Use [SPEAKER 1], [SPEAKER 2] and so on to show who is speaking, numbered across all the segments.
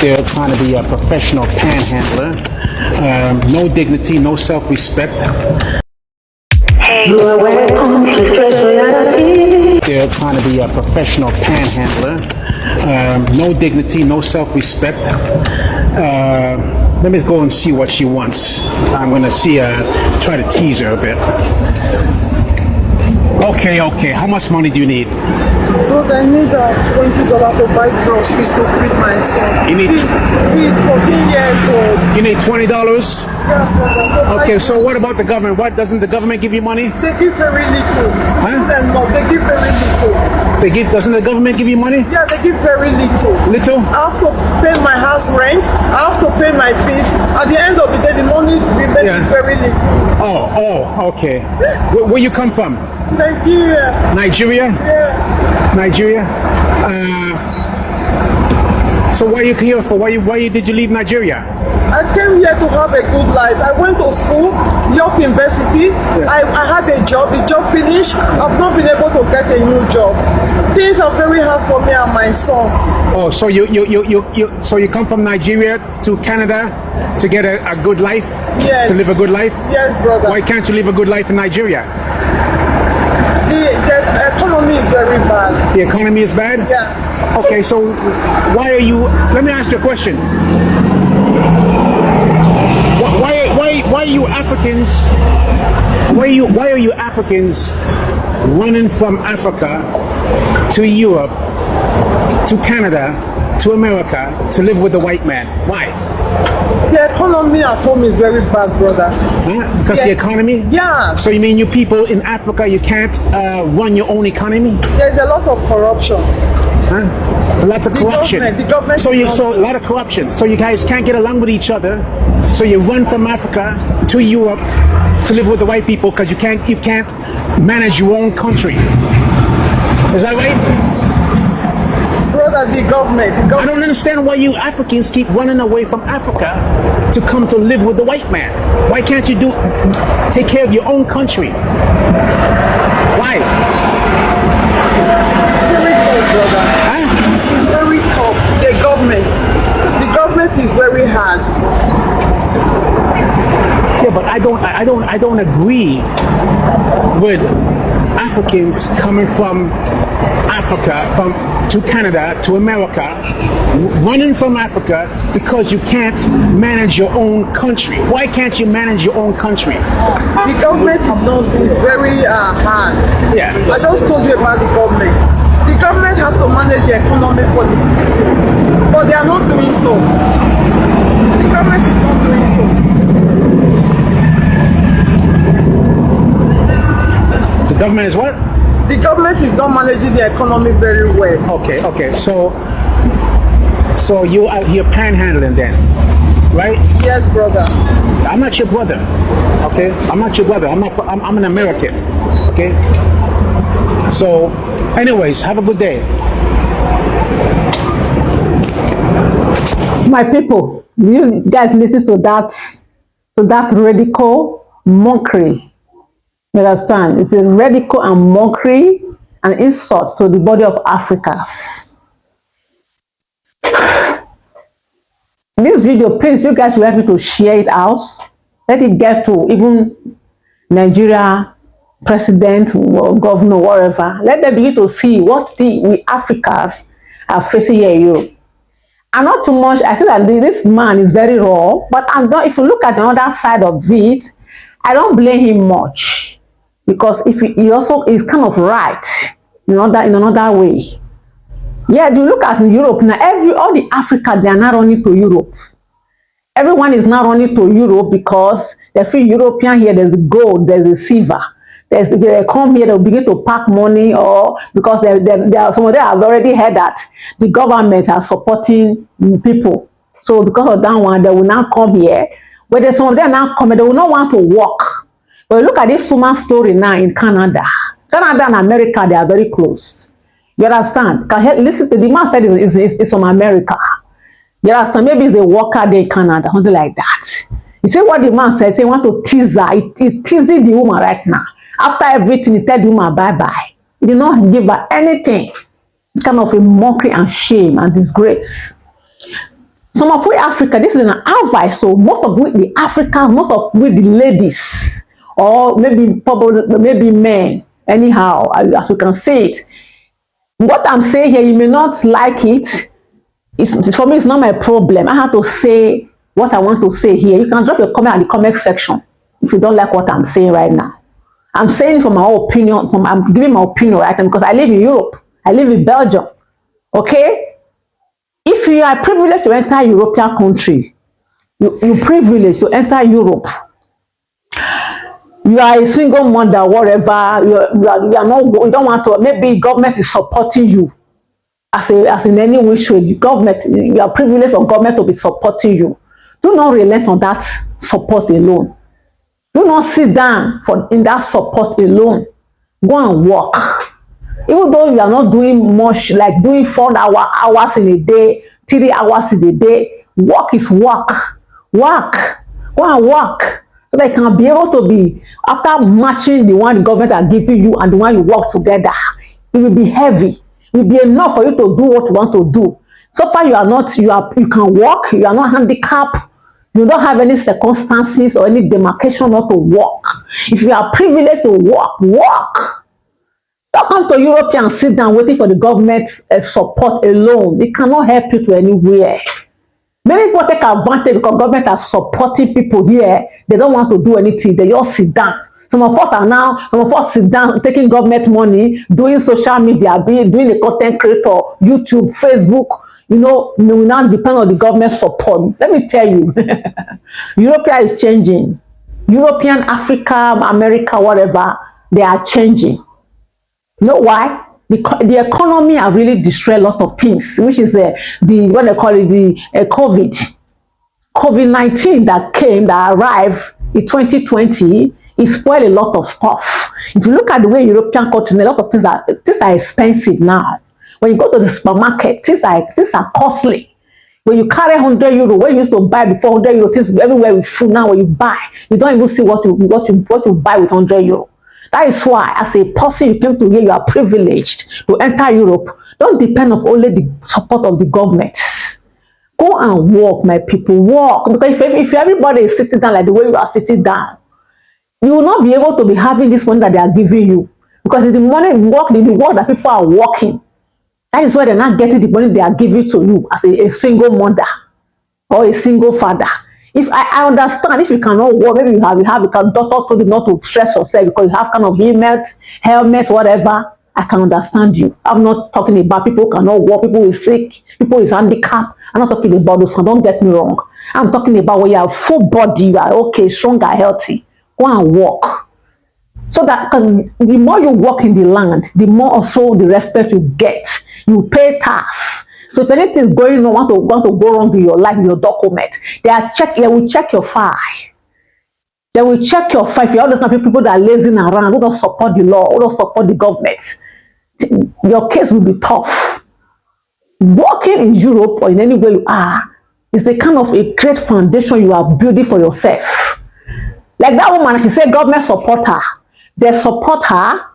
[SPEAKER 1] there trying to be a professional panhandler. No dignity, no self-respect.
[SPEAKER 2] You are welcome to Trace Reality.
[SPEAKER 1] They're trying to be a professional panhandler. No dignity, no self-respect. Let me go and see what she wants. I'm going to try to tease her a bit. Okay. How much money do you need?
[SPEAKER 3] Look, I need $20 to buy groceries to feed my son.
[SPEAKER 1] You need-
[SPEAKER 3] He's 14 years old.
[SPEAKER 1] You need $20?
[SPEAKER 3] Yes, brother.
[SPEAKER 1] Okay, so what about the government? What, doesn't the government give you money?
[SPEAKER 3] They give very little. It's
[SPEAKER 1] Huh?
[SPEAKER 3] not enough. They give very little.
[SPEAKER 1] Doesn't the government give you money?
[SPEAKER 3] Yeah, they give very little.
[SPEAKER 1] Little?
[SPEAKER 3] I have to pay my house rent. I have to pay my fees. At the end of the day, the money remains
[SPEAKER 1] Yeah.
[SPEAKER 3] very little.
[SPEAKER 1] Oh, okay. Where you come from?
[SPEAKER 3] Nigeria.
[SPEAKER 1] Nigeria?
[SPEAKER 3] Yeah.
[SPEAKER 1] Nigeria? So what are you here for? Why did you leave Nigeria?
[SPEAKER 3] I came here to have a good life. I went to school, York University. I had a job. The job finished. I've not been able to get a new job. Things are very hard for me and my son.
[SPEAKER 1] Oh, so you come from Nigeria to Canada to get a good life?
[SPEAKER 3] Yes.
[SPEAKER 1] To live a good life?
[SPEAKER 3] Yes, brother.
[SPEAKER 1] Why can't you live a good life in Nigeria?
[SPEAKER 3] The economy is very bad.
[SPEAKER 1] The economy is bad?
[SPEAKER 3] Yeah.
[SPEAKER 1] Okay, so let me ask you a question. Why are you Africans? Why are you Africans running from Africa to Europe, to Canada, to America to live with the white man? Why?
[SPEAKER 3] The economy at home is very bad, brother.
[SPEAKER 1] Huh? Because the economy?
[SPEAKER 3] Yeah.
[SPEAKER 1] So you mean you people in Africa, you can't run your own economy?
[SPEAKER 3] There's a lot of corruption.
[SPEAKER 1] Huh? A lot of corruption.
[SPEAKER 3] The government
[SPEAKER 1] So a lot of corruption. So you guys can't get along with each other. So you run from Africa to Europe to live with the white people because you can't manage your own country. Is that right?
[SPEAKER 3] Brother, the government.
[SPEAKER 1] I don't understand why you Africans keep running away from Africa to come to live with the white man. Why can't you take care of your own country? Why?
[SPEAKER 3] It's very tough, brother.
[SPEAKER 1] Huh?
[SPEAKER 3] It's very tough. The government is very hard.
[SPEAKER 1] Yeah, but I don't agree with Africans coming from Africa to Canada to America, running from Africa because you can't manage your own country. Why can't you manage your own country?
[SPEAKER 3] The government is very hard.
[SPEAKER 1] Yeah.
[SPEAKER 3] I just told you about the government. The government has to manage the economy for the citizens, but they are not doing so. The government is not doing so.
[SPEAKER 1] The government is what?
[SPEAKER 3] The government is not managing the economy very well.
[SPEAKER 1] Okay. So you out here panhandling then, right?
[SPEAKER 3] Yes, brother.
[SPEAKER 1] I'm not your brother, okay? I'm not your brother. I'm an American, okay? So, anyways, have a good day.
[SPEAKER 4] My people, you guys listen to that radical mockery. You understand? It's a radical and mockery and insult to the body of Africans. This video, please, you guys will help me to share it out. Let it get to even Nigeria president or governor, whatever. Let them begin to see what we Africans are facing here in Europe. And not too much, I say that this man is very raw, but if you look at the other side of it, I don't blame him much. Because if he also is kind of right in another way. Yeah, you look at Europe now, all the Africa, they are not running to Europe. Everyone is now running to Europe because they feel European here, there's gold, there's a silver. They come here, they'll begin to pack money, or because some of them have already heard that the government are supporting people. So because of that one, they will now come here. But some of them now come, they will not want to work. But look at this woman's story now in Canada. Canada and America, they are very close. You understand? Listen to the man said it's from America. You understand? Maybe it's a worker there in Canada, something like that. You see what the man said? He want to tease her. He's teasing the woman right now. After everything, he tell the woman bye-bye. He did not give her anything. It's kind of a mockery and shame and disgrace. some of we Africa, this is an advice. So most of we, the Africans, most of we the ladies, or maybe probably maybe men, anyhow, as you can see it. What I'm saying here, you may not like it. It's for me, it's not my problem. I have to say what I want to say here. You can drop your comment in the comment section if you don't like what I'm saying right now. I'm saying from my own opinion, I'm giving my opinion right now because I live in Europe. I live in Belgium. Okay? If you are privileged to enter a European country, you're privileged to enter Europe. You are a single mother, whatever, you are not, you don't want to, maybe government is supporting you as in any which way. The government, you are privileged for government to be supporting you. Do not relent on that support alone. Do not sit down in that support alone. Go and work. Even though you are not doing much, like doing 4 hours in a day, 3 hours in a day, work is work. Work. Go and work. So that you can be able to be, after matching the one the government are giving you and the one you work together, it will be heavy. It will be enough for you to do what you want to do. So far, you can work, you are not handicapped, you don't have any circumstances or any demarcation not to work. If you are privileged to work, work. Don't come to Europe and sit down waiting for the government support alone. It cannot help you to anywhere. Many people take advantage because government are supporting people here. They don't want to do anything. They just sit down. Some of us sit down taking government money, doing social media, doing a content creator, YouTube, Facebook. You know, we now depend on the government support. Let me tell you, Europe is changing. European, Africa, America, whatever, they are changing. You know why? The economy have really destroyed a lot of things, which is what they call it, the COVID-19 that arrived in 2020. It spoiled a lot of stuff. If you look at the way European countries, a lot of things are expensive now. When you go to the supermarket, things are costly. When you carry 100 euro, when you used to buy before 100 euro, things everywhere with food. Now when you buy, you don't even see what you buy with 100 euro. That is why, as a person, you came to here, you are privileged to enter Europe. Don't depend on only the support of the government. Go and work, my people, work. Because if everybody is sitting down like the way you are sitting down, you will not be able to be having this money that they are giving you. Because it's the money, the work that people are working. That is why they're not getting the money they are giving to you as a single mother or a single father. If I understand, if you cannot work, maybe you have a doctor told you not to stress yourself because you have kind of helmet, whatever. I can understand you. I'm not talking about people who cannot work, people is sick, people is handicapped. I'm not talking about those, so don't get me wrong. I'm talking about when you have full body, you are okay, strong and healthy. Go and work. So that the more you work in the land, the more also the respect you get. You pay tax. So if anything is going on, want to go wrong in your life, in your document, they will check your file. They will check your file. If you understand people that are lazing around, who don't support the law, who don't support the government, your case will be tough. Working in Europe or in any way you are is a kind of a great foundation you are building for yourself. Like that woman, she said government support her. They support her.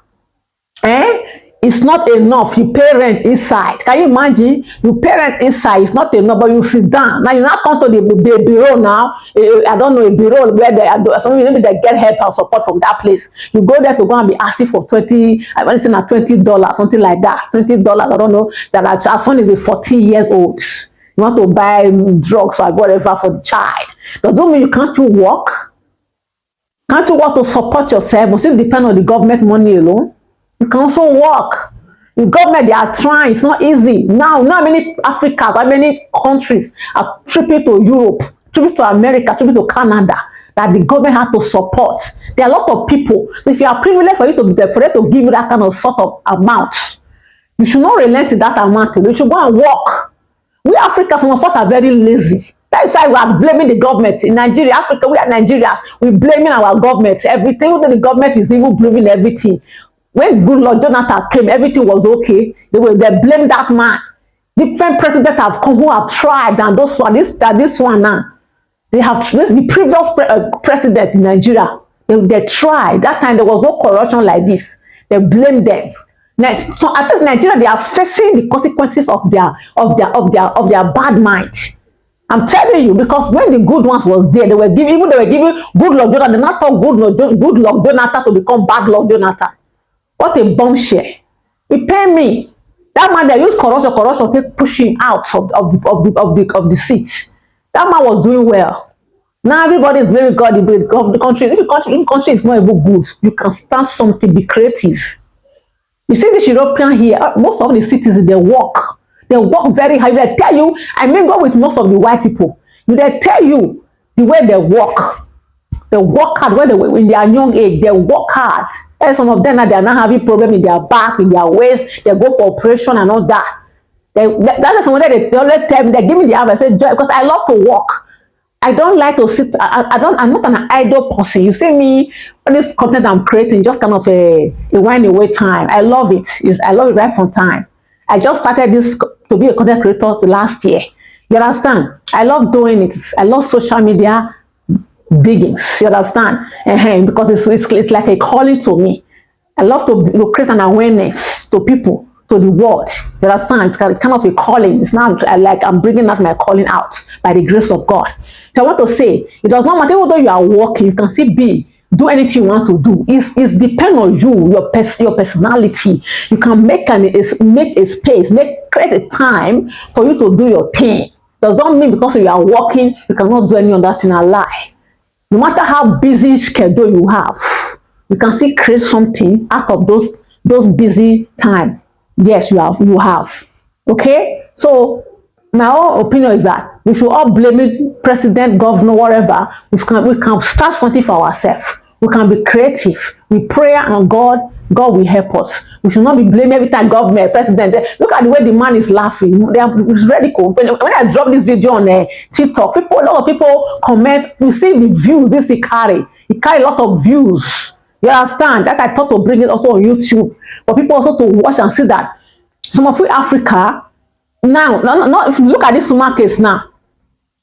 [SPEAKER 4] It's not enough. You pay rent inside. Can you imagine? You pay rent inside. It's not enough, but you sit down. Now you now come to the bureau now. I don't know, a bureau where maybe they get help and support from that place. You go there to go and be asking for $20, something like that. $20, I don't know. That as soon as 14 years old, you want to buy drugs or whatever for the child. Does that mean you can't work? Can't you work to support yourself? You still depend on the government money alone. You can also work. The government, they are trying. It's not easy. Now many Africans, many countries are tripping to Europe, tripping to America, tripping to Canada, that the government has to support. There are a lot of people. So if you are privileged for them to give you that kind of sort of amount, you should not relent to that amount. You should go and work. We Africans, some of us are very lazy. That is why we are blaming the government. In Nigeria, Africa, we are Nigerians. We're blaming our government. Everything, the government is even blaming everything. When good Lord Jonathan came, everything was okay. They blamed that man. Different presidents have come who have tried, and this one now. They have the previous president in Nigeria. They tried. That time there was no corruption like this. They blamed them. Next, so at least Nigeria, they are facing the consequences of their bad mind. I'm telling you, because when the good ones was there, they were giving good luck Jonathan. They not talk good luck Jonathan to become bad luck Jonathan. What a bombshell. He pay me. That man, they use corruption to push him out of the seat. That man was doing well. Now everybody is very God. The country, if the country is not even good, you can start something, be creative. You see this European here, most of the cities, they work very hard. They tell you, I go with most of the white people. They tell you the way they work. They work hard when in their young age. They work hard. And some of them now, they are not having problem in their back, in their waist. They go for operation and all that. That's someone that they always tell me. They give me the advice. I say, Joy, because I love to work. I don't like to sit. I'm not an idle person. You see me, all this content I'm creating, just kind of a wind away time. I love it. I love it right from time. I just started this to be a content creator last year. You understand? I love doing it. I love social media diggings. You understand? Because it's like a calling to me. I love to create an awareness to people, to the world. You understand? It's kind of a calling. It's not like I'm bringing out my calling out by the grace of God. So I want to say, it does not matter whether you are working, you can still do anything you want to do. It's depend on you, your personality. You can make a space, create a time for you to do your thing. Does not mean because you are working, you cannot do any other thing in life. No matter how busy schedule you have, you can still create something out of those busy time. Yes, you have. Okay? So my own opinion is that we should all blame it, president, governor, whatever. We can start something for ourselves. We can be creative. We pray and God will help us. We should not be blaming every time government, president. Look at the way the man is laughing. It's radical. When I drop this video on TikTok, a lot of people comment. You see the views this he carry. He carry a lot of views. You understand? That I thought to bring it also on YouTube. For people also to watch and see that some of Africa, now, if you look at this woman case now,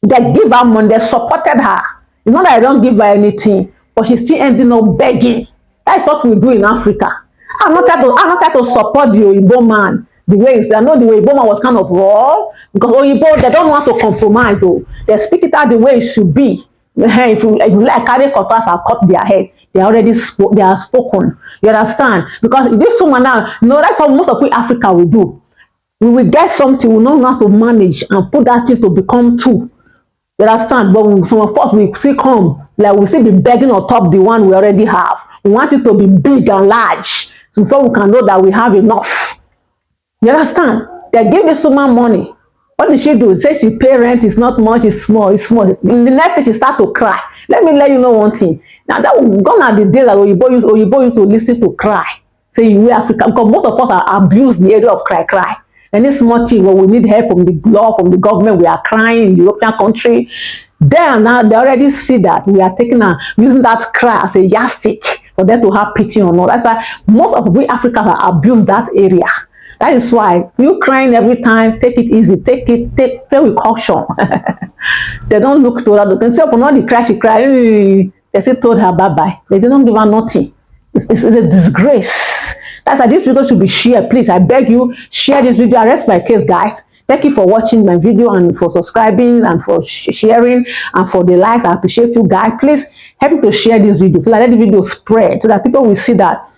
[SPEAKER 4] they give her money, they supported her. It's not that I don't give her anything, but she's still ending up begging. That's what we do in Africa. I'm not trying to support the Oyibo man. The way I know the Oyibo man was kind of raw, because Oyibo, they don't want to compromise. They speak it out the way it should be. If you like carry cutlass and cut their head, they are spoken. You understand? Because this woman now, that's what most of Africa will do. We will get something, we know how to manage and put that thing to become two. You understand? But some of us, we still come, like we still be begging on top the one we already have. We want it to be big and large, so before we can know that we have enough. You understand? They give this woman money. What did she do? Say she pay rent, it's not much, it's small. In the next day, she start to cry. Let me let you know one thing. Now, that gone are the days that Oyibo used to listen to cry. Say, you Africa, because most of us are abused the area of cry. Any small thing where we need help from the law, from the government, we are crying in the European country. There now, they already see that we are using that cry as a yardstick for them to have pity on us. That's why most of we Africans are abused that area. That is why you crying every time. Take it easy. Play with caution. They don't look to that. They can say, "Oh, not the cry, she cry." They say told her bye. They don't give her nothing. It's a disgrace. That's why this video should be shared. Please, I beg you, share this video. I rest my case, guys. Thank you for watching my video and for subscribing and for sharing and for the likes. I appreciate you guys. Please help me to share this video so that let the video spread so that people will see that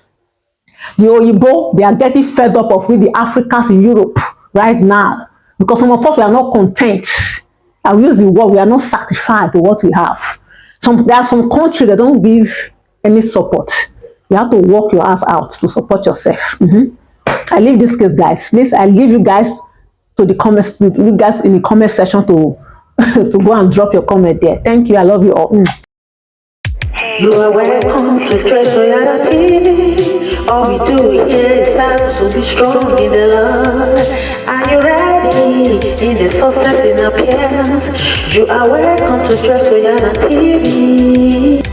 [SPEAKER 4] the Oyibo, they are getting fed up of with the Africans in Europe right now. Because some of us, we are not content. I will use the word, we are not satisfied with what we have. There are some countries that don't give any support. You have to work your ass out to support yourself. I leave this case, guys. Please, I leave you guys to the comments. You guys in the comment section to to go and drop your comment there. Thank you. I love you all.
[SPEAKER 2] You are welcome to Tresoyara TV. All we do here is stand to be strong in the Lord. Are you ready in the success in appearance? You are welcome to Tresoyara TV.